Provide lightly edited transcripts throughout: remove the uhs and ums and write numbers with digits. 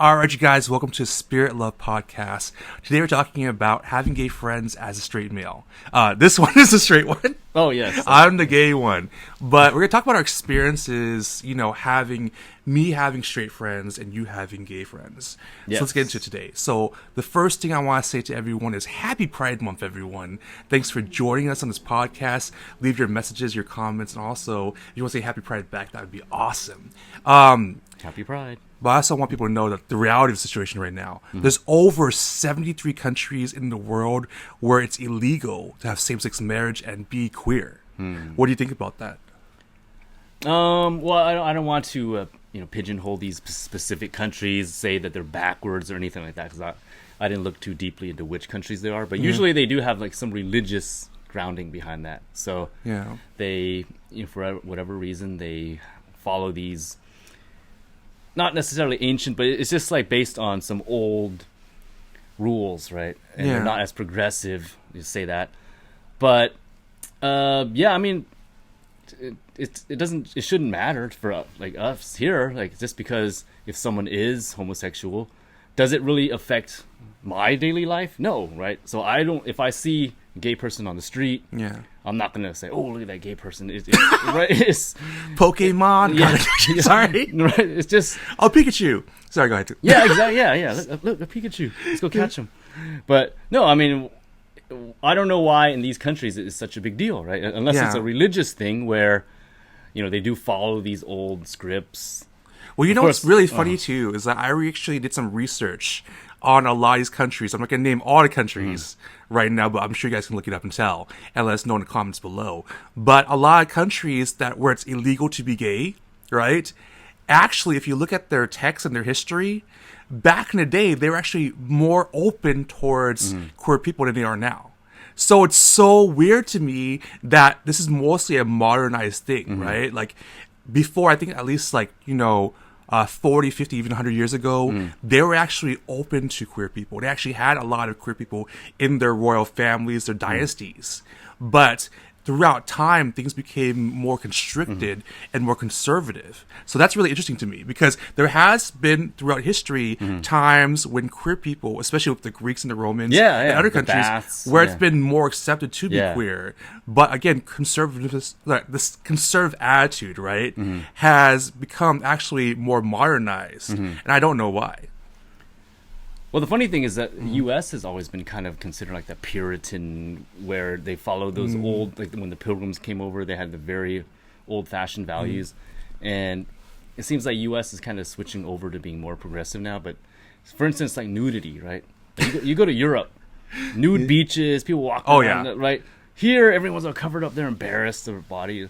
All right, you guys, welcome to Spirit Love Podcast. Today we're talking about having gay friends as a straight male. This one is a straight one. Oh, yes. I'm the gay one. But we're going to talk about our experiences, having straight friends and you having gay friends. Yes. So let's get into it today. So the first thing I want to say to everyone is Happy Pride Month, everyone. Thanks for joining us on this podcast. Leave your messages, your comments, and also if you want to say Happy Pride back, that would be awesome. Happy Pride. But I also want people to know that the reality of the situation right now, there's over 73 countries in the world where it's illegal to have same-sex marriage and be queer. What do you think about that? Well, I don't want to pigeonhole these specific countries, say that they're backwards or anything like that, because I didn't look too deeply into which countries they are. But usually they do have like some religious grounding behind that. So they, for whatever reason, they follow these. Not necessarily ancient, but it's just like based on some old rules, right? And they're not as progressive, you say that. But I mean, it shouldn't matter for like us here. Like just because if someone is homosexual, does it really affect my daily life? No, right? So if I see a gay person on the street, I'm not gonna say, "Oh, look at that gay person." Right? It's Pokemon. Sorry. Right? It's just Pikachu. Sorry, go ahead. Yeah, exactly. Yeah. Look, a Pikachu. Let's go catch him. But no, I mean, I don't know why in these countries it's such a big deal, right? Unless it's a religious thing where, they do follow these old scripts. Well, what's really funny too is that I actually did some research on a lot of these countries. I'm not going to name all the countries right now, but I'm sure you guys can look it up and tell and let us know in the comments below. But a lot of countries where it's illegal to be gay, right? Actually, if you look at their text and their history, back in the day, they were actually more open towards queer people than they are now. So it's so weird to me that this is mostly a modernized thing, right? Like before, I think at least 40, 50, even 100 years ago, they were actually open to queer people. They actually had a lot of queer people in their royal families, their dynasties. But throughout time, things became more constricted and more conservative. So that's really interesting to me because there has been throughout history times when queer people, especially with the Greeks and the Romans and other countries, where it's been more accepted to be queer. But again, this conservative attitude, right, has become actually more modernized. And I don't know why. Well, the funny thing is that the U.S. has always been kind of considered like the Puritan, where they followed those old, like when the Pilgrims came over, they had the very old-fashioned values. And it seems like U.S. is kind of switching over to being more progressive now. But for instance, like nudity, right? You go to Europe, nude beaches, people walk around, right? Here, everyone's all covered up, they're embarrassed of their body.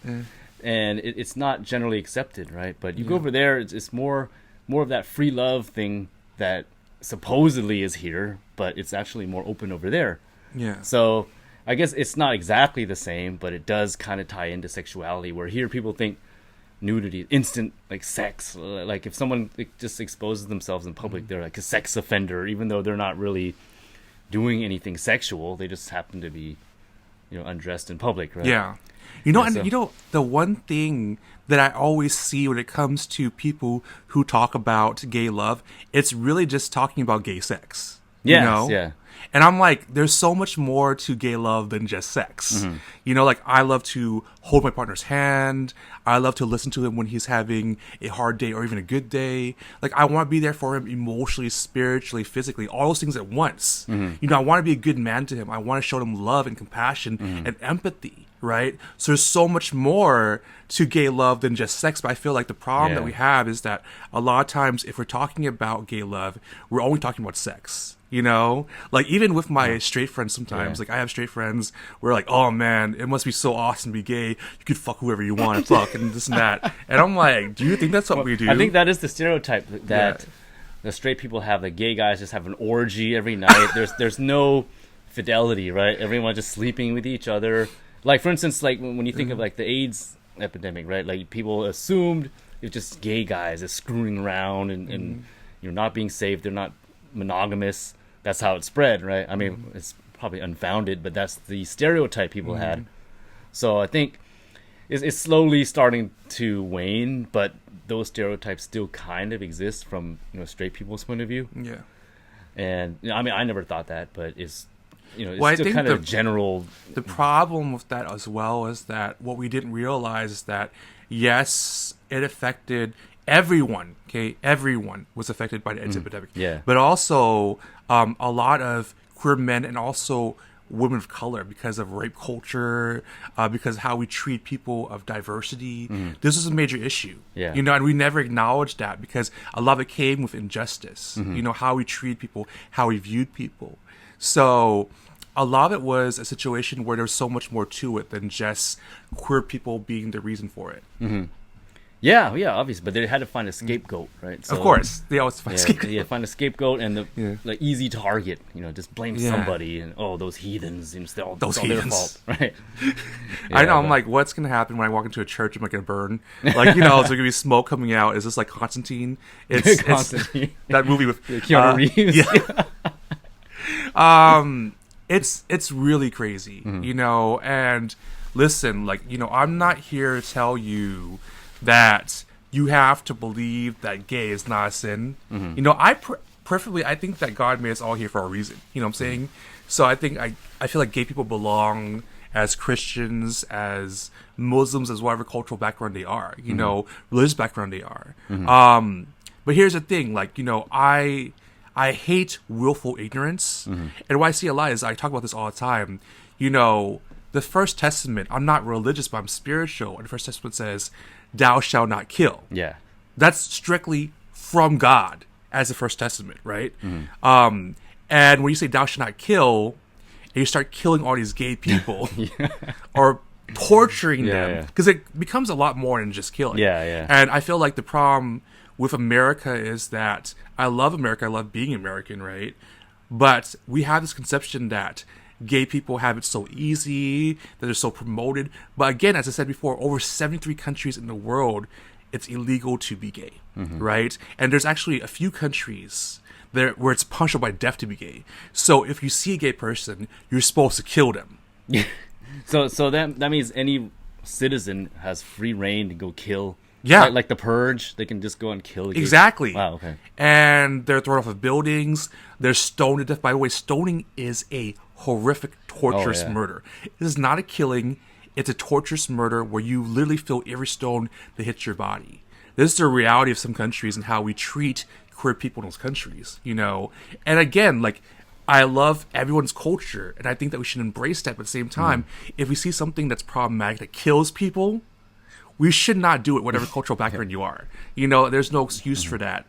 And it's not generally accepted, right? But you go over there, it's more of that free love thing that supposedly is here, but it's actually more open over there. So I guess it's not exactly the same, but it does kind of tie into sexuality, where here people think nudity, instant like sex, like if someone just exposes themselves in public, they're like a sex offender, even though they're not really doing anything sexual. They just happen to be undressed in public, right? The one thing that I always see when it comes to people who talk about gay love, it's really just talking about gay sex. And I'm like, there's so much more to gay love than just sex. I love to hold my partner's hand. I love to listen to him when he's having a hard day or even a good day. Like, I want to be there for him emotionally, spiritually, physically, all those things at once. I want to be a good man to him. I want to show him love and compassion and empathy, right? So there's so much more to gay love than just sex. But I feel like the problem that we have is that a lot of times if we're talking about gay love, we're only talking about sex. Like even with my straight friends sometimes, like I have straight friends where like, oh man, it must be so awesome to be gay. You could fuck whoever you want to fuck and this and that. And I'm like, do you think that's what we do? I think that is the stereotype that the straight people have. The gay guys just have an orgy every night. There's no fidelity, right? Everyone just sleeping with each other. Like for instance, like when you think of like the AIDS epidemic, right? Like people assumed it's just gay guys is screwing around and not being safe. They're not monogamous. That's how it spread, right? I mean, it's probably unfounded, but that's the stereotype people had. So I think it's slowly starting to wane, but those stereotypes still kind of exist from straight people's point of view. Yeah. And I mean, I never thought that, but it's it's Well, I still think kind of general. The problem with that as well is that what we didn't realize is that, yes, it affected everyone. Okay, everyone was affected by the AIDS epidemic. Yeah. But also a lot of queer men and also women of color, because of rape culture, because of how we treat people of diversity. This is a major issue. Yeah. And we never acknowledged that because a lot of it came with injustice. How we treat people, how we viewed people. So a lot of it was a situation where there's so much more to it than just queer people being the reason for it. Yeah, obviously, but they had to find a scapegoat, right? So, Of course, they always find a scapegoat. Yeah, find a scapegoat and the like easy target. Just blame Yeah. somebody and those heathens. It's all Those their heathens. fault, right? I know. Yeah, I'm like, what's gonna happen when I walk into a church? Am I gonna burn? Like, there's gonna be smoke coming out. Is this like Constantine? It's Constantine. that movie with Keanu Reeves. It's really crazy, and listen, like, I'm not here to tell you that you have to believe that gay is not a sin. I think that God made us all here for a reason. You know what I'm saying? So I feel like gay people belong as Christians, as Muslims, as whatever cultural background they are, religious background they are. But here's the thing, like, I hate willful ignorance. And what I see a lot is, I talk about this all the time, the First Testament, I'm not religious, but I'm spiritual. And the First Testament says, thou shalt not kill. Yeah. That's strictly from God as the First Testament, right? And when you say thou shalt not kill, and you start killing all these gay people or torturing them, because it becomes a lot more than just killing. Yeah. And I feel like the problem with America is that I love America, I love being American, right? But we have this conception that gay people have it so easy, that they're so promoted. But again, as I said before, over 73 countries in the world, it's illegal to be gay, right? And there's actually a few countries there where it's punishable by death to be gay. So if you see a gay person, you're supposed to kill them. So that means any citizen has free reign to go kill. Yeah. Like the Purge, they can just go and kill. Exactly. Wow, okay. And they're thrown off of buildings. They're stoned to death. By the way, stoning is a horrific, torturous murder. It is not a killing. It's a torturous murder where you literally feel every stone that hits your body. This is the reality of some countries and how we treat queer people in those countries, And again, like, I love everyone's culture, and I think that we should embrace that. But at the same time, if we see something that's problematic that kills people, we should not do it, whatever cultural background you are. There's no excuse for that.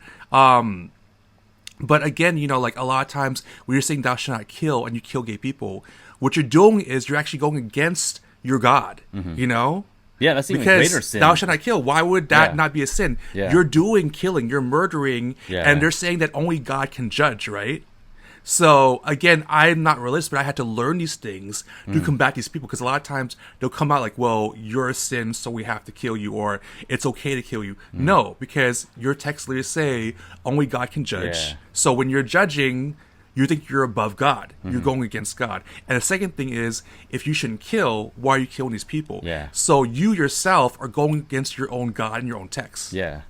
But again, like, a lot of times when you're saying thou shalt not kill and you kill gay people, what you're doing is you're actually going against your God, Yeah, that's even because greater sin. thou shalt not kill. Why would that not be a sin? Yeah. You're doing killing, you're murdering, and they're saying that only God can judge, right? So again, I'm not religious, but I had to learn these things to combat these people, because a lot of times they'll come out like, well, you're a sin, so we have to kill you, or it's okay to kill you. No, because your text literally say only God can judge. Yeah. So when you're judging, you think you're above God. You're going against God. And the second thing is, if you shouldn't kill, why are you killing these people? Yeah. So you yourself are going against your own God and your own text. Yeah.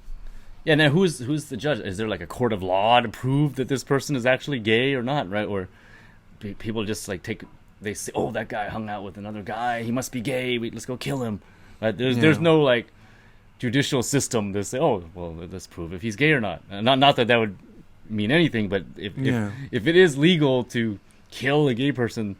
Yeah, now who's the judge? Is there like a court of law to prove that this person is actually gay or not, right? Or people just like they say, oh, that guy hung out with another guy, he must be gay, let's go kill him. Right? There's no like judicial system to say, oh, well, let's prove if he's gay or not. Not that would mean anything, but if it is legal to kill a gay person,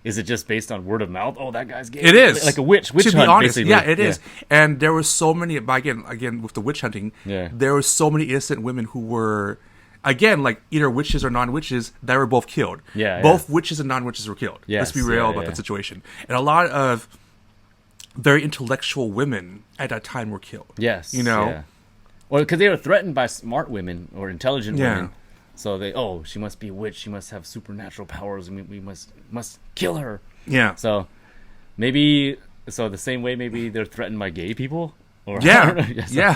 is it just based on word of mouth? Oh, that guy's gay. It is. Like a witch to be hunt, honest, basically. yeah, it is. And there were so many, but again, with the witch hunting, Yeah. there were so many innocent women who were, again, like either witches or non-witches, that were both killed. Yeah, both witches and non-witches were killed. Yes, Let's be real about that situation. And a lot of very intellectual women at that time were killed. Yes. Yeah. Well, because they were threatened by smart women or intelligent Yeah. women. So she must be a witch. She must have supernatural powers, and we must kill her. Yeah. So maybe the same way maybe they're threatened by gay people. Or Yeah. Yes, Yeah.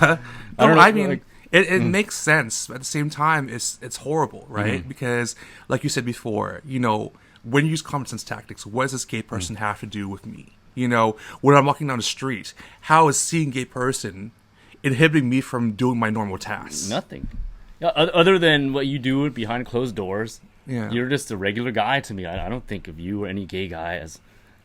I don't No, know, I mean, like- it makes sense. But at the same time, it's horrible, right? Because, like you said before, when you use common sense tactics, what does this gay person have to do with me? You know, when I'm walking down the street, how is seeing a gay person inhibiting me from doing my normal tasks? Nothing. Other than what you do behind closed doors, Yeah. you're just a regular guy to me. I don't think of you or any gay guy as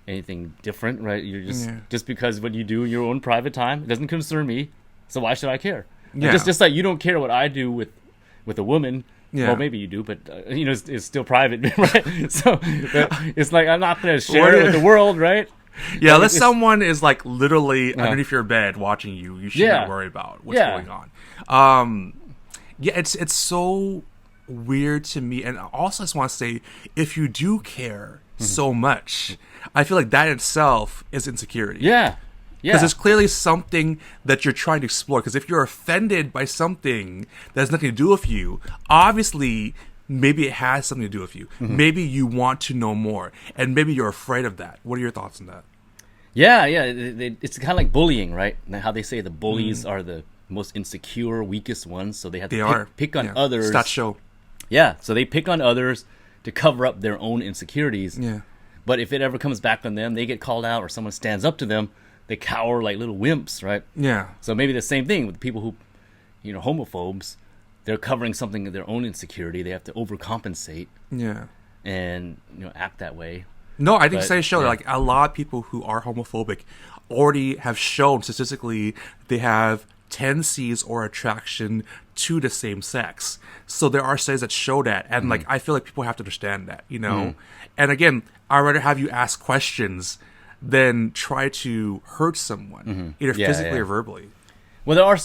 anything different, right? You're just because what you do in your own private time, it doesn't concern me. So why should I care? Yeah. Just like you don't care what I do with a woman. Yeah. Well, maybe you do, but it's still private, right? So it's like I'm not going to share it with the world, right? Yeah, unless someone is like literally underneath your bed watching you, you should not worry about what's going on. Yeah, it's so weird to me, and also I just want to say, if you do care so much, I feel like that itself is insecurity. Yeah. Because it's clearly something that you're trying to explore. Because if you're offended by something that has nothing to do with you, obviously, maybe it has something to do with you. Maybe you want to know more. And maybe you're afraid of that. What are your thoughts on that? Yeah. It's kind of like bullying, right? How they say the bullies are the most insecure, weakest ones. So they have to pick on others. Stats show. Yeah. So they pick on others to cover up their own insecurities. Yeah. But if it ever comes back on them, they get called out or someone stands up to them, they cower like little wimps, right? Yeah. So maybe the same thing with people who, homophobes, they're covering something of their own insecurity. They have to overcompensate. Yeah. And, act that way. No, I think studies show that like a lot of people who are homophobic already have shown statistically they have tendencies or attraction to the same sex. So there are studies that show that. And like I feel like people have to understand that, And again, I'd rather have you ask questions than try to hurt someone, either physically or verbally. Well, there are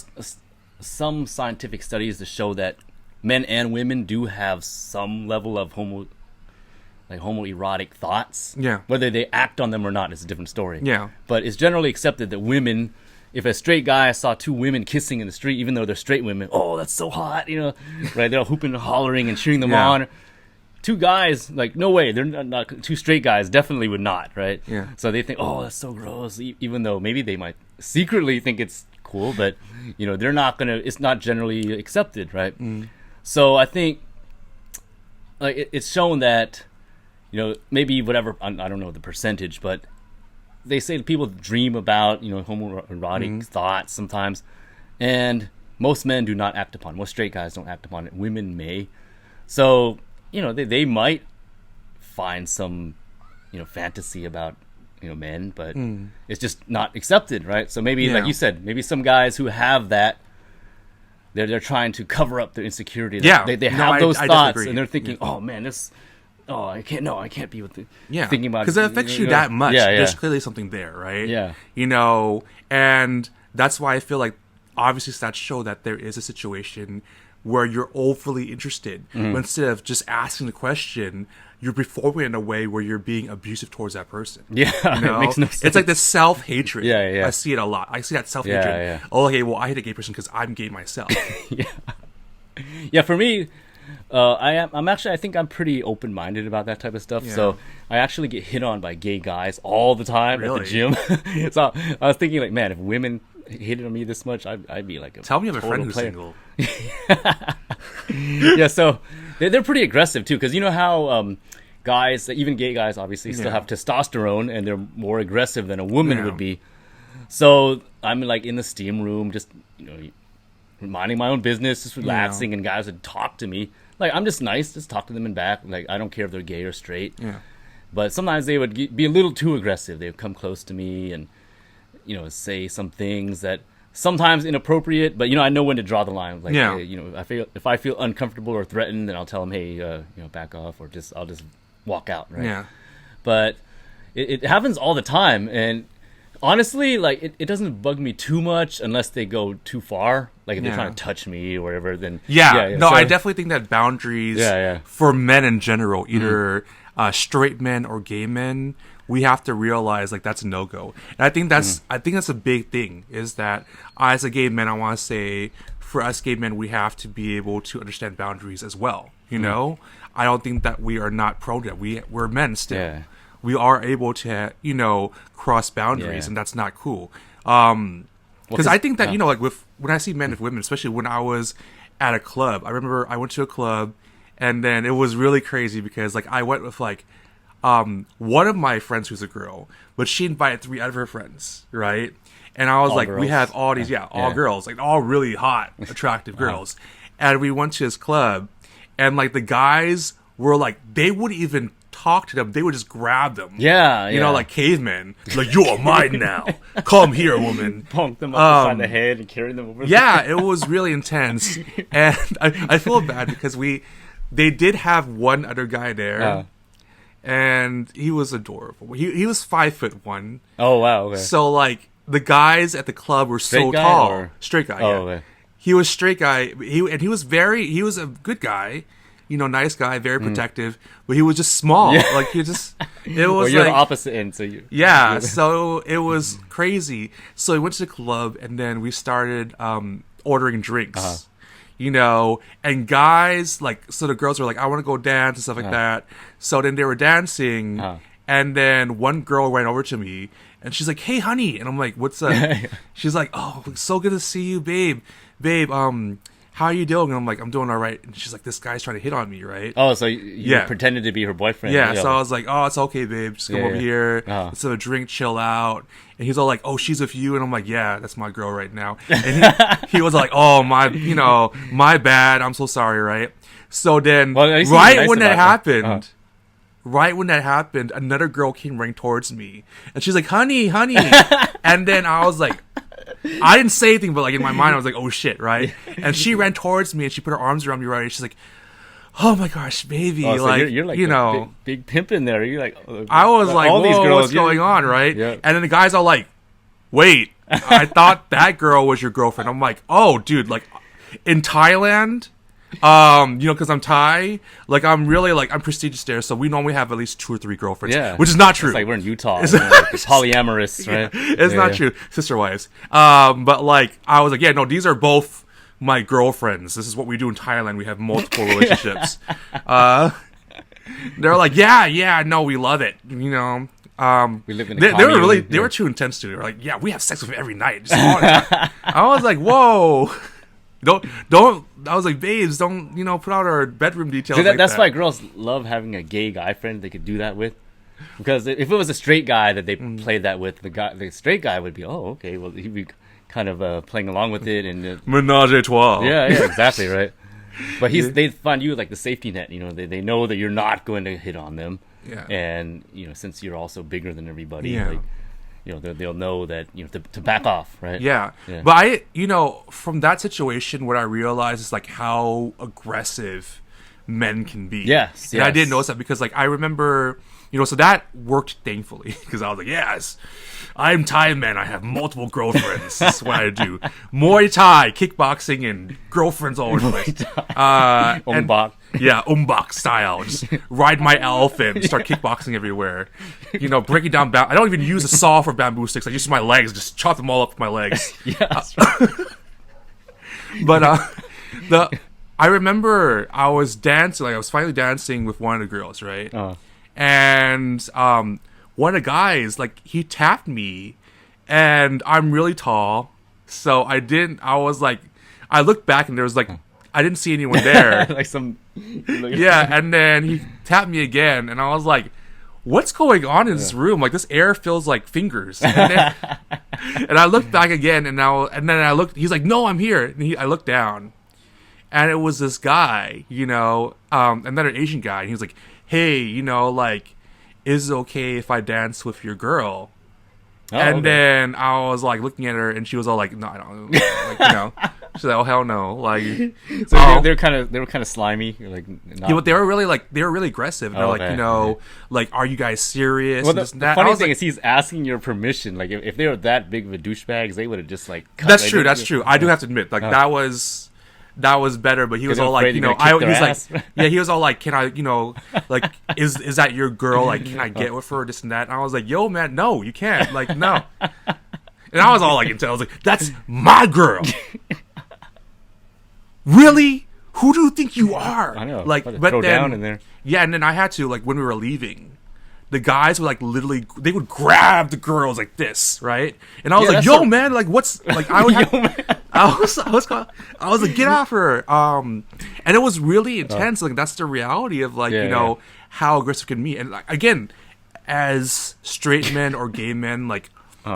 some scientific studies to show that men and women do have some level of homoerotic thoughts. Yeah. Whether they act on them or not is a different story. Yeah. But it's generally accepted that women, if a straight guy saw two women kissing in the street, even though they're straight women, oh, that's so hot, right? They're all hooping and hollering and cheering them on. Two guys, like, no way, they're not two straight guys, definitely would not, right? Yeah. So they think, oh, that's so gross, even though maybe they might secretly think it's cool, but, they're not it's not generally accepted, right? So I think, like, it's shown that, maybe whatever, I don't know the percentage, but they say people dream about, homoerotic thoughts sometimes, and most men do not act upon it. Most straight guys don't act upon it. Women may. So, they might find some, fantasy about, men, but it's just not accepted, right? So maybe, like you said, maybe some guys who have that, they're trying to cover up their insecurity. Yeah. They have those thoughts, and they're thinking, oh, man, I can't be with the thinking about it. Because it affects you that much. There's clearly something there, right? Yeah. And that's why I feel like, obviously, stats show that there is a situation where you're overly interested. But instead of just asking the question, you're performing in a way where you're being abusive towards that person. Yeah, it makes no sense. It's like this self-hatred. Yeah. I see it a lot. I see that self-hatred. Yeah. Oh, okay, well, I hate a gay person because I'm gay myself. Yeah, for me, I think I'm pretty open-minded about that type of stuff. Yeah. So I actually get hit on by gay guys all the time at the gym. So I was thinking, like, man, if women hated on me this much, I'd be like a Tell me you have a friend who's player. single. Yeah, so they're pretty aggressive too, because you know how guys, even gay guys, obviously still have testosterone, and they're more aggressive than a woman would be. So I'm like in the steam room, just minding my own business, just relaxing, and guys would talk to me. Like, I'm just nice, just talk to them in back. Like, I don't care if they're gay or straight. Yeah. But sometimes they would be a little too aggressive. They would come close to me and say some things that sometimes inappropriate, but I know when to draw the line. Like, hey, if I feel uncomfortable or threatened, then I'll tell them, hey, back off, or I'll just walk out, right? Yeah. But it happens all the time, and honestly, like, it doesn't bug me too much unless they go too far. Like, if they're trying to touch me or whatever, then No, so, I definitely think that boundaries for men in general, either straight men or gay men, we have to realize, like, that's a no-go. And I think that's a big thing, is that as a gay man, I want to say, for us gay men, we have to be able to understand boundaries as well. I don't think that we are not prone to that. We're men still. Yeah. We are able to, cross boundaries, and that's not cool. Because I think that, like, when I see men with women, especially when I was at a club, I remember I went to a club, and then it was really crazy because, like, I went with, like, one of my friends who's a girl, but she invited 3 out of her friends, right? And I was All like, girls? we have all these, all girls, like all really hot, attractive girls. And we went to this club, and like the guys were like, they wouldn't even talk to them, they would just grab them. Yeah, You know, like cavemen. Like, you are mine now. Come here, woman. Punk them up beside the head and carry them over. Yeah, it was really intense. And I feel bad because they did have one other guy there. And he was adorable. He was 5'1". Oh wow. Okay. So like the guys at the club were Straight so guy tall. or- Straight guy. Oh, Yeah. okay. He was straight guy. He was a good guy. You know, nice guy, very protective. But he was just small. Yeah. Like it was Well, you're like the opposite end, so you. yeah. So it was crazy. So we went to the club and then we started ordering drinks. You know, and guys, like, so the girls were like, I want to go dance and stuff like that. So then they were dancing, and then one girl ran over to me, and she's like, hey, honey. And I'm like, what's up? She's like, oh, so good to see you, babe. Babe, how are you doing? And I'm like, I'm doing all right. And she's like, this guy's trying to hit on me, right? Oh, so you pretended to be her boyfriend. Yeah, so I was like, oh, it's okay, babe. Just come over here. Let's have a drink, chill out. And he's all like, oh, she's with you? And I'm like, yeah, that's my girl right now. And he was like, oh, my bad. I'm so sorry, right? So then, right when that happened, another girl came running towards me. And she's like, honey. And then I was like, I didn't say anything, but like in my mind, I was like, oh shit, right? And she ran towards me and she put her arms around me, right? And she's like, oh my gosh, baby. Oh, so like, you're like you know, big pimp in there. You're like, I was like, all whoa, these girls, what's going on, right? Yeah. And then the guys are like, wait, I thought that girl was your girlfriend. I'm like, oh, dude, like in Thailand, you know, because I'm Thai, like I'm really like I'm prestigious there, so we normally have at least 2 or 3 girlfriends. Yeah, which is not true. It's like we're in Utah. It's polyamorous, right? It's not true, sister wives. But like I was like, yeah, no, these are both my girlfriends. This is what we do in Thailand. We have multiple relationships. They're like, yeah, no, we love it. You know, we live in. They were really, they were too intense to. They were like, yeah, we have sex with him every night. Just all the time. I was like, whoa. Don't. I was like, babes, don't put out our bedroom details. So like that's that. why girls love having a gay guy friend they could do that with. Because if it was a straight guy that they played that with, the straight guy would be, oh, okay, well, he'd be kind of playing along with it and menage a trois. Yeah, exactly, right. But they find you like the safety net. You know, they know that you're not going to hit on them. Yeah. And since you're also bigger than everybody, like, they'll know that to back off, right? Yeah. But from that situation, what I realized is like how aggressive men can be. Yes. And I didn't notice that because like I remember, so that worked thankfully because I was like, yes, I'm Thai man. I have multiple girlfriends. That's what I do. Muay Thai, kickboxing, and girlfriends all over the place. Umbak. Yeah, umbak style. Just ride my elephant, start kickboxing everywhere. Breaking down. I don't even use a saw for bamboo sticks. I use my legs, just chop them all up with my legs. Yeah, that's right. But I remember I was dancing. Like I was finally dancing with one of the girls, right? And one of the guys, like he tapped me, and I'm really tall, so I was like, I looked back and there was like. I didn't see anyone there. Yeah, and then he tapped me again, and I was like, what's going on in this room? Like, this air feels like fingers. And I looked back again, and then I looked, he's like, no, I'm here. And I looked down, and it was this guy, another Asian guy, and he was like, hey, like, is it okay if I dance with your girl? Then I was like looking at her, and she was all like, "No, I don't." Like, she's like, "Oh hell no!" Like, so they were kind of slimy. Like, but they were really aggressive. And they're like, like, are you guys serious? Well, the funny thing is, he's asking your permission. Like, if they were that big of a douchebags, they would have just like. That's true. That's true. I do have to admit, like, that was better, but he was all like, he was all like, can I, like, is that your girl? Like, can I get with her, this and that? And I was like, yo, man, no, you can't. Like, no. And I was all like, I was like, that's my girl. Really? Who do you think you are? I know. Like, but throw then, down in there. Yeah, and then I had to, like, when we were leaving, the guys would like literally, they would grab the girls like this, right? And I was like, yo, man, like, what's, like, I would have, I was like, get off her. And it was really intense. Like that's the reality of like, how aggressive can be. And like, again, as straight men or gay men, like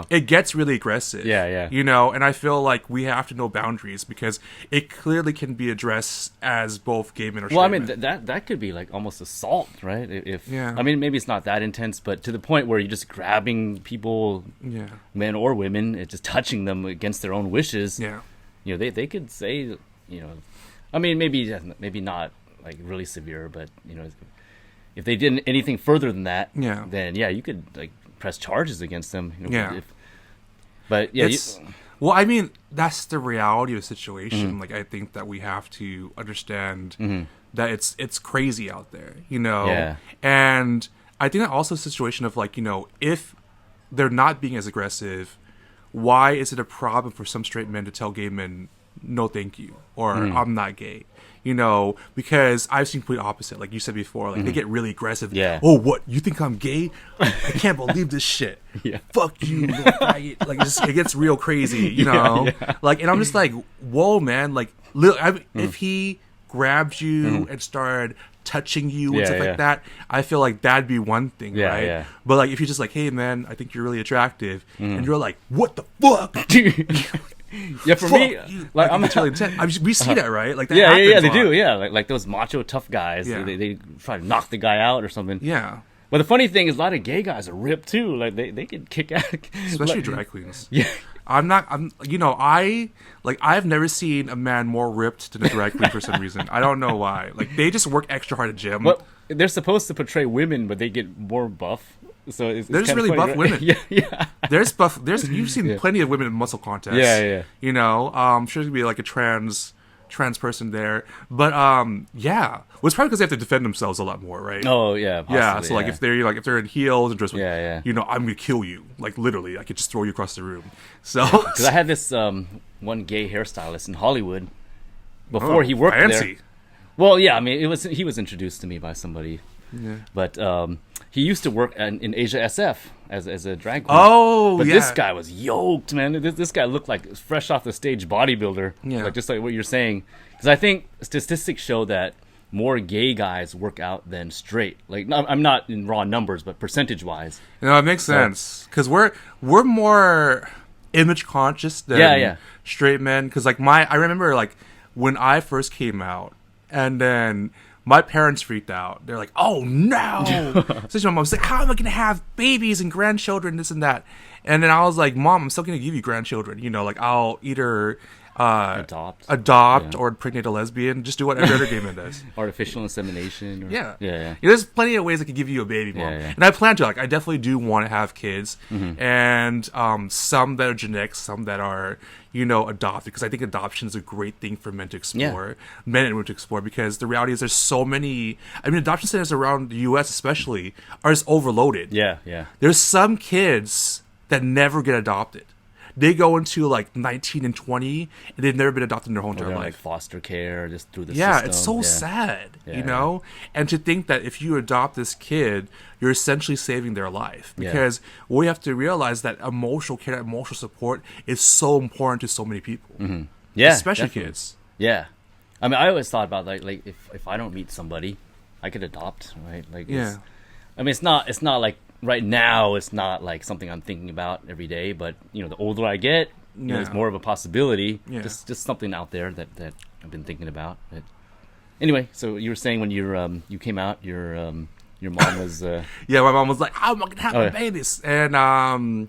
it gets really aggressive. Yeah. And I feel like we have to know boundaries because it clearly can be addressed as both gay men or straight men. that could be like almost assault, right? Yeah. I mean, maybe it's not that intense, but to the point where you're just grabbing people, men or women, and just touching them against their own wishes. Yeah. They could say, I mean, maybe not like really severe, but if they did anything further than that, then you could like press charges against them. Well, I mean, that's the reality of the situation. Like, I think that we have to understand that it's crazy out there, And I think that also a situation of like, if they're not being as aggressive, why is it a problem for some straight men to tell gay men, no, thank you, or I'm not gay? Because I've seen complete opposite. Like you said before, like they get really aggressive. Yeah. Oh, what? You think I'm gay? I can't believe this shit. Yeah. Fuck you, little faggot. Like it gets real crazy, Yeah. Like, and I'm just like, whoa, man. Like, if he grabbed you and started touching you and stuff like that, I feel like that'd be one thing, right? Yeah. But like, if you're just like, hey, man, I think you're really attractive, and you're like, what the fuck? Yeah, for me, like I'm really intense. I mean, we see that, right? Like that they do. Yeah, like those macho tough guys. Yeah. They try to knock the guy out or something. Yeah. But the funny thing is, a lot of gay guys are ripped too. Like they can kick out, especially drag queens. Yeah. I've never seen a man more ripped than a drag queen for some reason. I don't know why. Like they just work extra hard at gym. Well, they're supposed to portray women, but they get more buff. So it's there's really funny, buff right? women. Yeah. You've seen plenty of women in muscle contests. Yeah. I'm sure there's gonna be like a trans person there, but well, it's probably because they have to defend themselves a lot more, right? Oh yeah, possibly, yeah. So like if they're in heels and dressed, yeah. I'm gonna kill you. Like literally, I could just throw you across the room. So because I had this one gay hairstylist in Hollywood before he worked fancy. there. Well, yeah, I mean he was introduced to me by somebody. Yeah. But he used to work in Asia SF as a drag queen. Oh, but this guy was yoked, man. This guy looked like fresh off the stage bodybuilder. Yeah. Like just like what you're saying. Because I think statistics show that more gay guys work out than straight. Like I'm not in raw numbers, but percentage wise. It makes sense because we're more image conscious than straight men. Because like I remember like when I first came out, and then my parents freaked out. They're like, "Oh no!" Especially my mom was like, "How am I going to have babies and grandchildren, this and that?" And then I was like, "Mom, I'm still going to give you grandchildren. Like I'll either adopt or impregnate a lesbian. Just do what every other gay man does. Artificial insemination. Yeah. There's plenty of ways I could give you a baby, Mom. And I plan to. Like, I definitely do want to have kids, and some that are genetic, some that are adopted, because I think adoption is a great thing for men to explore, men and women to explore, because the reality is there's so many. I mean, adoption centers around the U.S. especially are just overloaded. Yeah. There's some kids that never get adopted. They go into like 19 and 20, and they've never been adopted in their whole entire life. Like foster care, just through the system. system. It's so sad, And to think that if you adopt this kid, you're essentially saving their life. Because we have to realize that emotional care, emotional support is so important to so many people. Yeah, especially definitely. kids. Yeah, I mean, I always thought about like if I don't meet somebody, I could adopt, right? Like, I mean, it's not like. Right now, it's not like something I'm thinking about every day, but the older I get, it's more of a possibility. Just something out there that I've been thinking about. But anyway, so you were saying when you came out, your mom was my mom was like, "How am I gonna have babies?" And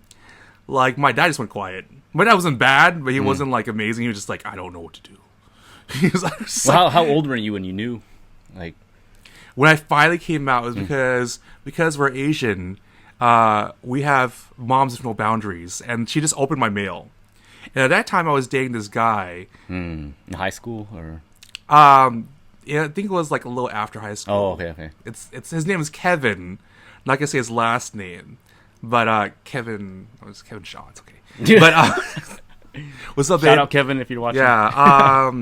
like my dad just went quiet. My dad wasn't bad, but he wasn't like amazing. He was just like, "I don't know what to do." He was like, how old were you when you knew? Like when I finally came out, it was because we're Asian. We have moms with no boundaries, and she just opened my mail. And at that time, I was dating this guy. In high school, or I think it was like a little after high school. Oh, okay. It's his name is Kevin. I'm not gonna say his last name, but Kevin. Oh, it's Kevin Shaw. It's okay. But what's up, babe? Shout out Kevin if you're watching. Yeah.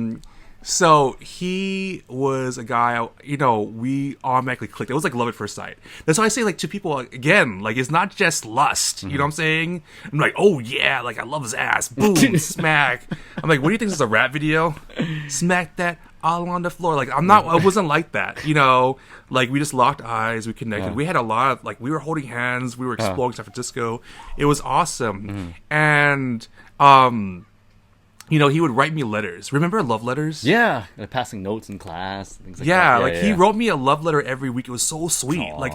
So he was a guy, you know, we automatically clicked. It was like love at first sight. That's why I say, like, to people, again, like, it's not just lust. You know what I'm saying? I'm like, oh yeah, like, I love his ass. Boom, smack. I'm like, what do you think this is, a rap video? Smack that all on the floor. Like, I wasn't like that, you know? Like, we just locked eyes, we connected. We had a lot of, like, we were holding hands, we were exploring San Francisco. It was awesome. And, you know, he would write me letters. Remember love letters? Yeah, like passing notes in class, things like Yeah, that. like he wrote me a love letter every week. It was so sweet. Aww. Like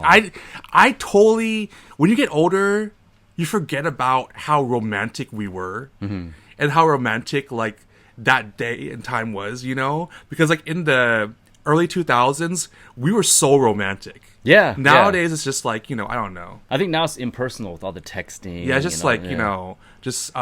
I totally, when you get older, you forget about how romantic we were and how romantic like that day and time was, you know? Because like in the early 2000s, we were so romantic. Yeah. Nowadays, it's just like, you know, I don't know. I think now it's impersonal with all the texting. Yeah, it's just you know, just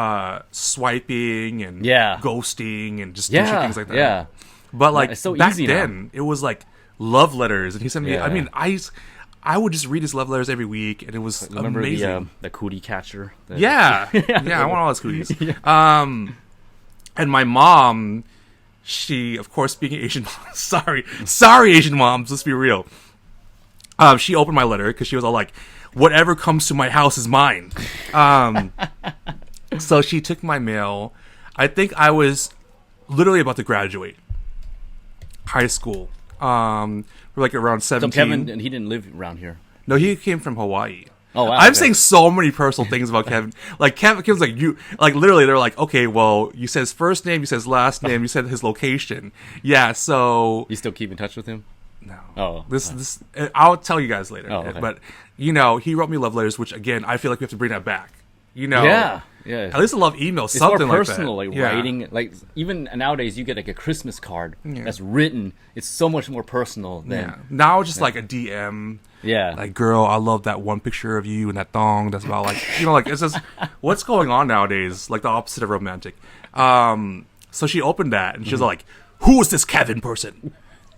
swiping and ghosting and just douchey things like that. Yeah. But like it's so back easy then, now. it was like love letters, and he sent me. I mean, I would just read his love letters every week, and it was Remember amazing. the cootie catcher? Yeah, I want all those cooties. And my mom, she, of course, speaking Asian, sorry, Asian moms. Let's be real. She opened my letter because she was all like, "Whatever comes to my house is mine." So she took my mail. I think I was literally about to graduate high school. We're like around 17. So Kevin, and he didn't live around here. No, he came from Hawaii. Oh, wow. I'm saying so many personal things about Kevin. Like Kevin's like, you, like literally they're like, okay, well, you said his first name, you said his last name, you said his location. Yeah, so you still keep in touch with him? No. Oh. This I'll tell you guys later. Oh, okay. But you know, he wrote me love letters, which again, I feel like we have to bring that back. You know, yeah. At least I love emails, it's something more personal, like that. like writing. Like even nowadays, you get like a Christmas card that's written. It's so much more personal than now. Just like a DM. Yeah. Like, girl, I love that one picture of you and that thong. That's about like, you know, like it's just what's going on nowadays. Like the opposite of romantic. So she opened that and she was like, "Who is this Kevin person?"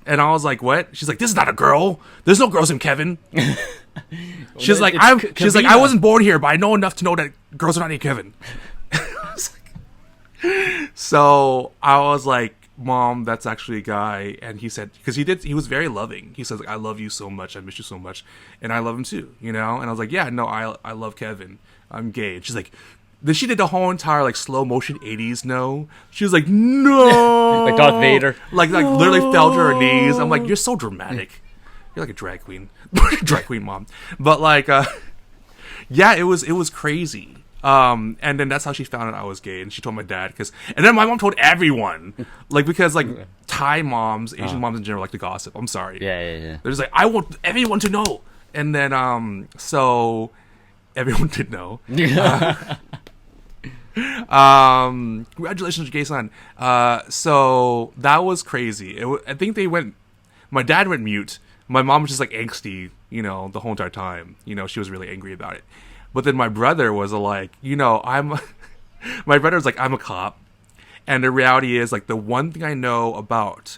And I was like, "What?" She's like, "This is not a girl. There's no girls named Kevin." She's like, I wasn't born here, but I know enough to know that girls are not named Kevin. So I was like, "Mom, that's actually a guy." And he said, because he was very loving. He says, like, "I love you so much. I miss you so much. And I love him too, you know?" And I was like, "Yeah, no, I love Kevin. I'm gay." And she's like, then she did the whole entire like slow motion 80s no. She was like, "No." Like Darth Vader. Like literally fell to her knees. I'm like, "You're so dramatic. You're like a drag queen." Drag queen mom. But like yeah, it was crazy. And then that's how she found out I was gay, and she told my dad and then my mom told everyone, like, because like Thai moms, Asian moms in general like to gossip. I'm sorry. Yeah. They're just like, "I want everyone to know," and then so everyone did know. Congratulations, gay son. So that was crazy. I think my dad went mute. My mom was just like angsty, you know, the whole entire time. You know, she was really angry about it. But then my brother was like, you know, my brother's like, "I'm a cop." And the reality is, like, the one thing I know about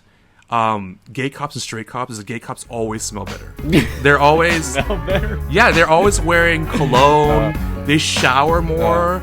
gay cops and straight cops is that gay cops always smell better. They're always smell better? Yeah, they're always wearing cologne. They shower more.